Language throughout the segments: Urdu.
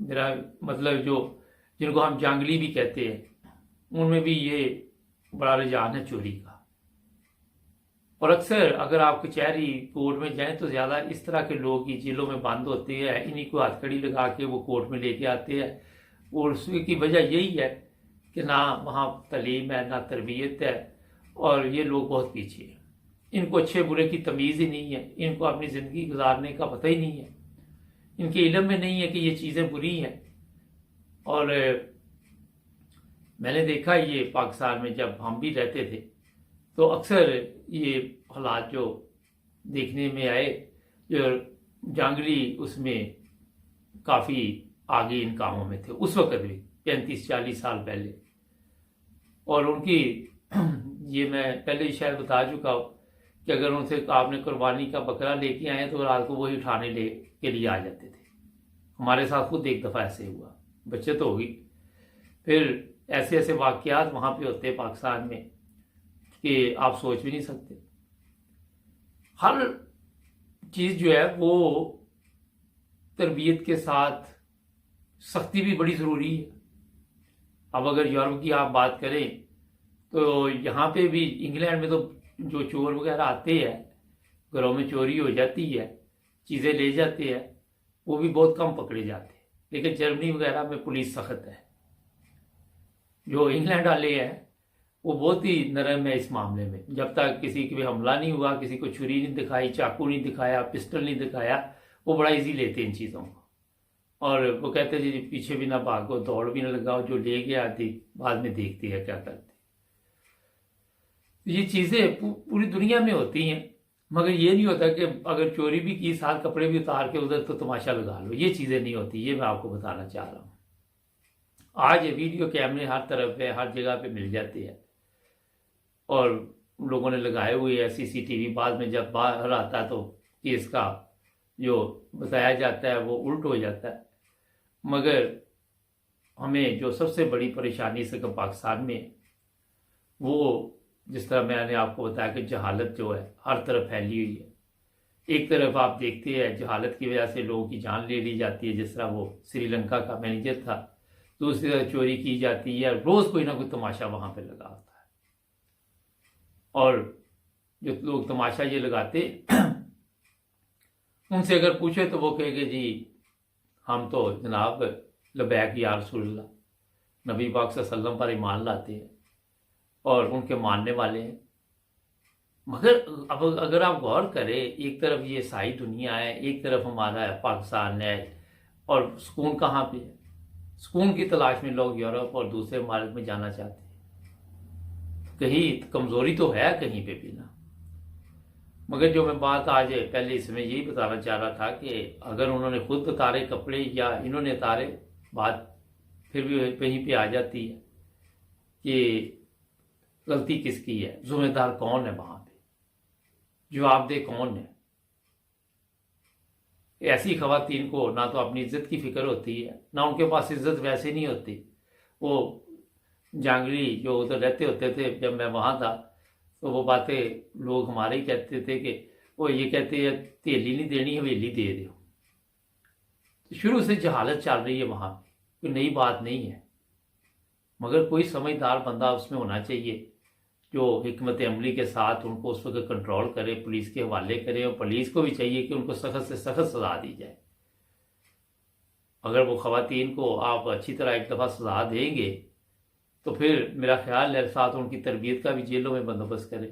میرا مطلب جن کو ہم جانگلی بھی کہتے ہیں، ان میں بھی یہ بڑا رجحان ہے چوری کا۔ اور اکثر اگر آپ کچہری کورٹ میں جائیں تو زیادہ اس طرح کے لوگ ہی جیلوں میں بند ہوتے ہیں، انہی کو ہاتھ کڑی لگا کے وہ کورٹ میں لے کے آتے ہیں، اور اس کی وجہ یہی ہے کہ نہ وہاں تعلیم ہے، نہ تربیت ہے، اور یہ لوگ بہت پیچھے ہیں۔ ان کو اچھے برے کی تمیز ہی نہیں ہے، ان کو اپنی زندگی گزارنے کا پتہ ہی نہیں ہے، ان کے علم میں نہیں ہے کہ یہ چیزیں بری ہیں۔ اور میں نے دیکھا یہ پاکستان میں جب ہم بھی رہتے تھے تو اکثر یہ حالات جو دیکھنے میں آئے، جو جانگلی اس میں کافی آگے ان کاموں میں تھے اس وقت بھی 35-40 سال پہلے۔ اور ان کی یہ میں پہلے شاید بتا چکا ہوں کہ اگر ان سے آپ نے قربانی کا بکرا لے کے آئے تو رات کو وہی اٹھانے کے لیے آ جاتے تھے۔ ہمارے ساتھ خود ایک دفعہ ایسے ہوا، بچے تو ہوگی۔ پھر ایسے ایسے واقعات وہاں پہ ہوتے ہیں پاکستان میں کہ آپ سوچ بھی نہیں سکتے۔ ہر چیز جو ہے وہ تربیت کے ساتھ سختی بھی بڑی ضروری ہے۔ اب اگر یورپ کی آپ بات کریں تو یہاں پہ بھی انگلینڈ میں تو جو چور وغیرہ آتے ہیں، گھروں میں چوری ہو جاتی ہے، چیزیں لے جاتے ہیں، وہ بھی بہت کم پکڑے جاتے ہیں۔ لیکن جرمنی وغیرہ میں پولیس سخت ہے۔ جو انگلینڈ والے ہیں وہ بہت ہی نرم ہے اس معاملے میں، جب تک کسی کے حملہ نہیں ہوا، کسی کو چھری نہیں دکھائی، چاقو نہیں دکھایا، پسٹل نہیں دکھایا، وہ بڑا ایزی لیتے ان چیزوں کو۔ اور وہ کہتے ہیں جی پیچھے بھی نہ بھاگو، دوڑ بھی نہ لگاؤ، جو لے گیا آتی بعد میں دیکھتی ہے کیا کرتے۔ یہ چیزیں پوری دنیا میں ہوتی ہیں، مگر یہ نہیں ہوتا کہ اگر چوری بھی کی ساتھ کپڑے بھی اتار کے ادھر تو تماشا لگا لو، یہ چیزیں نہیں ہوتی۔ یہ میں آپ کو بتانا چاہ رہا ہوں۔ آج یہ ویڈیو کیمرے ہر طرف ہے، ہر جگہ پہ مل جاتے ہیں، اور لوگوں نے لگائے ہوئے ہے CCTV۔ بعد میں جب باہر آتا ہے تو کیس کا جو بتایا جاتا ہے وہ الٹ ہو جاتا ہے۔ مگر ہمیں جو سب سے بڑی پریشانی سے کہ پاکستان میں وہ جس طرح میں نے آپ کو بتایا کہ جہالت جو ہے ہر طرف پھیلی ہوئی ہے۔ ایک طرف آپ دیکھتے ہیں جہالت کی وجہ سے لوگوں کی جان لے لی جاتی ہے، جس طرح وہ سری لنکا کا مینیجر تھا، دوسری طرف چوری کی جاتی ہے، روز کوئی نہ کوئی تماشا وہاں پہ لگا ہوتا ہے۔ اور جو لوگ تماشا یہ لگاتے ان سے اگر پوچھے تو وہ کہے کہ جی ہم تو جناب لبیک یا رسول اللہ، نبی پاک صلی اللہ علیہ وسلم پر ایمان لاتے ہیں اور ان کے ماننے والے ہیں۔ مگر اب اگر آپ غور کریں، ایک طرف یہ عیسائی دنیا ہے، ایک طرف ہمارا پاکستان ہے، اور سکون کہاں پہ ہے؟ سکون کی تلاش میں لوگ یورپ اور دوسرے ممالک میں جانا چاہتے ہیں۔ کہیں کمزوری تو ہے کہیں پہ بھی نا۔ مگر جو میں بات آج پہلے اس میں یہی بتانا چاہ رہا تھا کہ اگر انہوں نے خود اتارے کپڑے یا انہوں نے اتارے، بات پھر بھی کہیں پہ آ جاتی ہے کہ غلطی کس کی ہے، ذمہ دار کون ہے، وہاں پہ جواب دہ کون ہے۔ ایسی خواتین کو نہ تو اپنی عزت کی فکر ہوتی ہے، نہ ان کے پاس عزت ویسے نہیں ہوتی۔ وہ جانگلی جو ادھر رہتے ہوتے تھے، جب میں وہاں تھا تو وہ باتیں لوگ ہمارے ہی کہتے تھے کہ وہ یہ کہتے ہیں تیلی نہیں دینی، حویلی دے دو۔ شروع سے جہالت چل رہی ہے وہاں پہ، کوئی نئی بات نہیں ہے، مگر کوئی سمجھدار بندہ اس میں ہونا چاہیے جو حکمت عملی کے ساتھ ان کو اس وقت کنٹرول کرے، پولیس کے حوالے کرے، اور پولیس کو بھی چاہیے کہ ان کو سخت سے سخت سزا دی جائے۔ اگر وہ خواتین کو آپ اچھی طرح ایک دفعہ سزا دیں گے تو پھر میرا خیال ہے ساتھ ان کی تربیت کا بھی جیلوں میں بندوبست کرے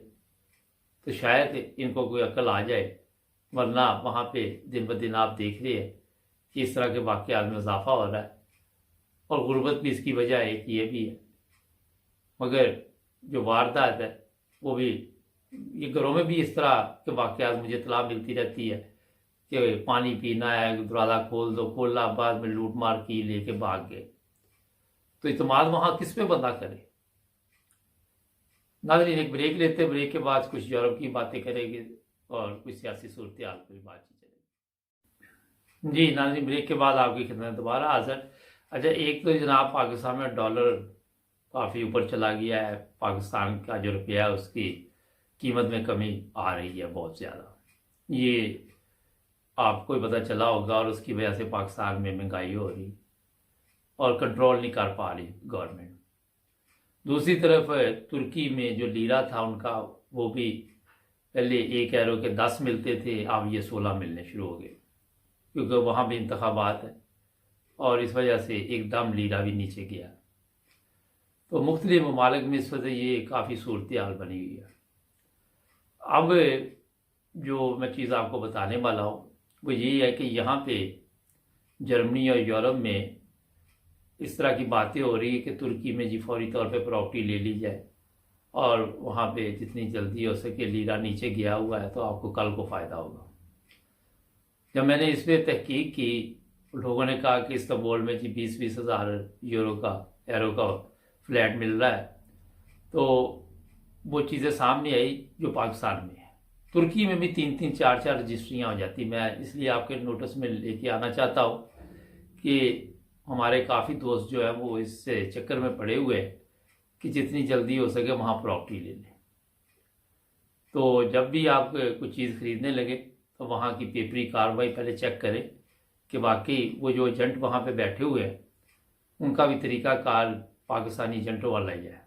تو شاید ان کو کوئی عقل آ جائے، ورنہ وہاں پہ دن بدن آپ دیکھ رہے ہیں کہ اس طرح کے واقعات میں اضافہ ہو رہا ہے، اور غربت بھی اس کی وجہ ایک یہ بھی ہے۔ مگر جو واردات ہے وہ بھی، یہ گھروں میں بھی اس طرح کے واقعات مجھے اطلاع ملتی رہتی ہے کہ پانی پینا ہے، دروازہ کھول دو، کھولا، بعد میں لوٹ مار کی، لے کے بھاگ گئے۔ تو اعتماد وہاں کس پہ بندہ کرے؟ ناظرین ایک بریک لیتے، بریک کے بعد کچھ یورپ کی باتیں کریں گے اور کچھ سیاسی صورتحال پہ بھی بات چیت چلے گی۔ جی ناظرین بریک کے بعد آپ کی خدمت میں دوبارہ حاضر۔ اچھا، ایک تو جناب پاکستان میں ڈالر کافی اوپر چلا گیا ہے، پاکستان کا جو روپیہ ہے اس کی قیمت میں کمی آ رہی ہے بہت زیادہ، یہ آپ کو پتہ چلا ہوگا، اور اس کی وجہ سے پاکستان میں مہنگائی ہو رہی۔ اور کنٹرول نہیں کر پا رہی گورنمنٹ۔ دوسری طرف ترکی میں جو لیرا تھا ان کا، وہ بھی پہلے 1 یورو کے 10 ملتے تھے، اب یہ 16 ملنے شروع ہو گئے، کیونکہ وہاں بھی انتخابات ہیں اور اس وجہ سے ایک دم لیرا بھی نیچے گیا۔ تو مختلف ممالک میں اس وجہ یہ کافی صورتحال بنی ہوئی ہے۔ اب جو میں چیز آپ کو بتانے والا ہوں وہ یہی ہے کہ یہاں پہ جرمنی اور یورپ میں اس طرح کی باتیں ہو رہی ہے کہ ترکی میں جی فوری طور پہ پراپرٹی لے لی جائے اور وہاں پہ جتنی جلدی ہو سکے لیرا نیچے گیا ہوا ہے تو آپ کو کل کو فائدہ ہوگا۔ جب میں نے اس پہ تحقیق کی، لوگوں نے کہا کہ استنبول میں جی 20-20 ہزار ایرو کا فلیٹ مل رہا ہے، تو وہ چیزیں سامنے آئی جو پاکستان میں ہے۔ ترکی میں بھی 3-3 4-4 رجسٹریاں ہو جاتی۔ میں اس لیے آپ کے نوٹس میں لے کے آنا چاہتا ہوں کہ ہمارے کافی دوست جو ہیں وہ اس سے چکر میں پڑے ہوئے ہیں کہ جتنی جلدی ہو سکے وہاں پراپرٹی لے لیں۔ تو جب بھی آپ کوئی چیز خریدنے لگے تو وہاں کی پیپری کارروائی پہلے چیک کریں کہ واقعی وہ جو ایجنٹ وہاں پہ بیٹھے ہوئے ہیں ان کا بھی طریقہ کار پاکستانی ایجنٹوں والا ہی ہے۔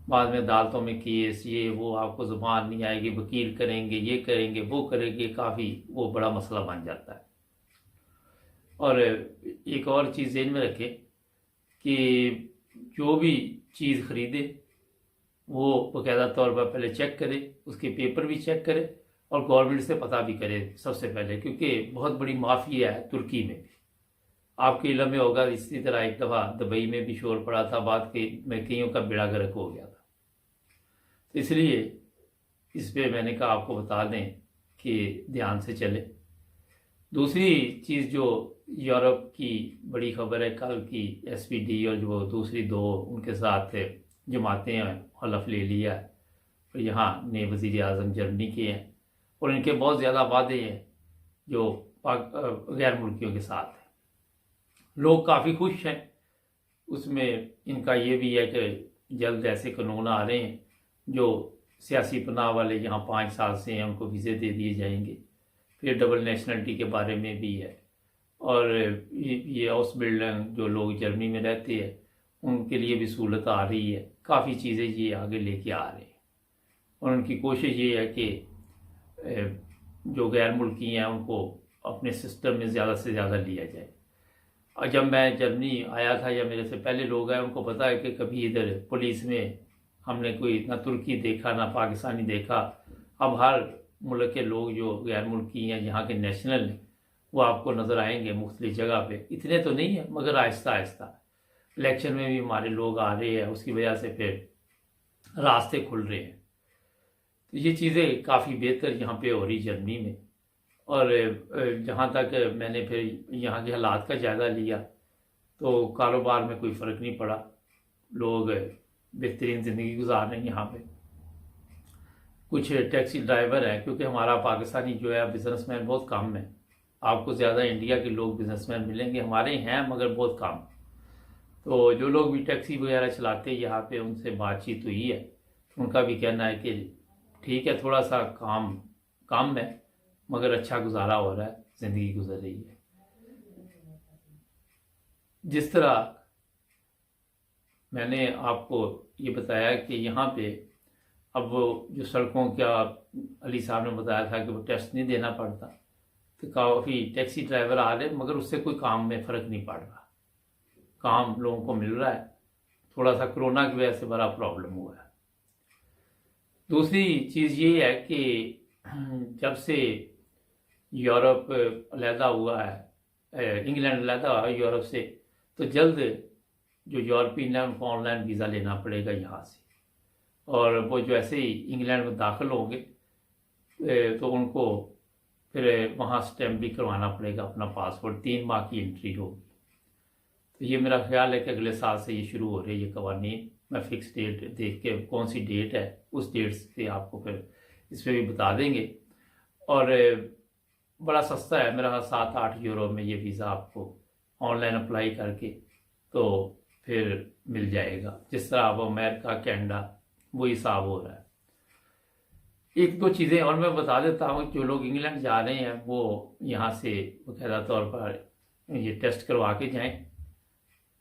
بعد میں عدالتوں میں کیس یہ وہ، آپ کو زبان نہیں آئے گی، وکیل کریں گے، یہ کریں گے، وہ کریں گے، کافی وہ بڑا مسئلہ بن جاتا ہے۔ اور ایک اور چیز ذہن میں رکھیں کہ جو بھی چیز خریدے وہ باقاعدہ طور پر پہلے چیک کرے، اس کے پیپر بھی چیک کرے اور گورنمنٹ سے پتہ بھی کرے سب سے پہلے، کیونکہ بہت بڑی مافیا ہے ترکی میں بھی۔ آپ کے علم میں ہوگا اسی طرح ایک دفعہ دبئی میں بھی شور پڑا تھا، بعد میں کئیوں کا بیڑا گرک ہو گیا تھا۔ اس لیے اس پہ میں نے کہا آپ کو بتا دیں کہ دھیان سے چلے۔ دوسری چیز جو یورپ کی بڑی خبر ہے، کل کی ایس پی ڈی اور جو دوسری 2 ان کے ساتھ جماعتیں حلف لے لیا ہے، اور یہاں نئے وزیر اعظم جرمنی کے ہیں اور ان کے بہت زیادہ وعدے ہیں جو غیر ملکیوں کے ساتھ ہیں۔ لوگ کافی خوش ہیں اس میں۔ ان کا یہ بھی ہے کہ جلد ایسے قانون آ رہے ہیں جو سیاسی پناہ والے یہاں 5 سال سے ہیں ان کو ویزے دے دیے جائیں گے۔ پھر ڈبل نیشنلٹی کے بارے میں بھی ہے، اور یہ ہاؤس بلڈنگ جو لوگ جرمنی میں رہتے ہیں ان کے لیے بھی سہولت آ رہی ہے۔ کافی چیزیں یہ آگے لے کے آ رہے ہیں اور ان کی کوشش یہ ہے کہ جو غیر ملکی ہیں ان کو اپنے سسٹم میں زیادہ سے زیادہ لیا جائے۔ اور جب میں جرمنی آیا تھا یا میرے سے پہلے لوگ ہیں ان کو پتہ ہے کہ کبھی ادھر پولیس میں ہم نے کوئی نہ ترکی دیکھا نہ پاکستانی دیکھا۔ اب ہر ملک کے لوگ جو غیر ملکی ہیں یہاں کے نیشنل ہیں وہ آپ کو نظر آئیں گے مختلف جگہ پہ۔ اتنے تو نہیں ہیں مگر آہستہ آہستہ الیکشن میں بھی ہمارے لوگ آ رہے ہیں، اس کی وجہ سے پھر راستے کھل رہے ہیں۔ تو یہ چیزیں کافی بہتر یہاں پہ ہو رہی جرمنی میں۔ اور جہاں تک میں نے پھر یہاں کے حالات کا جائزہ لیا تو کاروبار میں کوئی فرق نہیں پڑا، لوگ بہترین زندگی گزار رہے ہیں یہاں پہ۔ کچھ ٹیکسی ڈرائیور ہیں، کیونکہ ہمارا پاکستانی جو ہے بزنس مین بہت کم ہے، آپ کو زیادہ انڈیا کے لوگ بزنس مین ملیں گے، ہمارے ہیں مگر بہت کم۔ تو جو لوگ بھی ٹیکسی وغیرہ چلاتے ہیں یہاں پہ ان سے بات چیت ہوئی ہے، ان کا بھی کہنا ہے کہ ٹھیک ہے تھوڑا سا کام کم ہے مگر اچھا گزارا ہو رہا ہے، زندگی گزر رہی ہے۔ جس طرح میں نے آپ کو یہ بتایا کہ یہاں پہ اب وہ جو سڑکوں کا علی صاحب نے بتایا تھا کہ وہ ٹیسٹ نہیں دینا پڑتا، تو کافی ٹیکسی ڈرائیور آ رہے مگر اس سے کوئی کام میں فرق نہیں پڑ رہا، کام لوگوں کو مل رہا ہے۔ تھوڑا سا کرونا کی وجہ سے بڑا پرابلم ہوا ہے۔ دوسری چیز یہ ہے کہ جب سے یورپ علیحدہ ہوا ہے، انگلینڈ علیحدہ ہوا ہے یورپ سے، تو جلد جو یورپین ہیں ان کو آن لائن ویزا لینا پڑے گا یہاں سے، اور وہ جو ایسے ہی انگلینڈ میں داخل ہوں گے تو ان کو پھر وہاں سٹیمپ بھی کروانا پڑے گا اپنا پاسپورٹ، 3 ماہ کی انٹری ہوگی۔ تو یہ میرا خیال ہے کہ اگلے سال سے یہ شروع ہو رہے یہ قوانین۔ میں فکس ڈیٹ دیکھ کے کون سی ڈیٹ ہے اس ڈیٹ سے آپ کو پھر اس پہ بھی بتا دیں گے، اور بڑا سستا ہے، میرا 7-8 یورو میں یہ ویزا آپ کو آن لائن اپلائی کر کے تو پھر مل جائے گا، جس طرح اب امریکہ کینیڈا وہی حساب ہو رہا ہے۔ 1-2 چیزیں اور میں بتا دیتا ہوں، جو لوگ انگلینڈ جا رہے ہیں وہ یہاں سے باقاعدہ طور پر یہ ٹیسٹ کروا کے جائیں،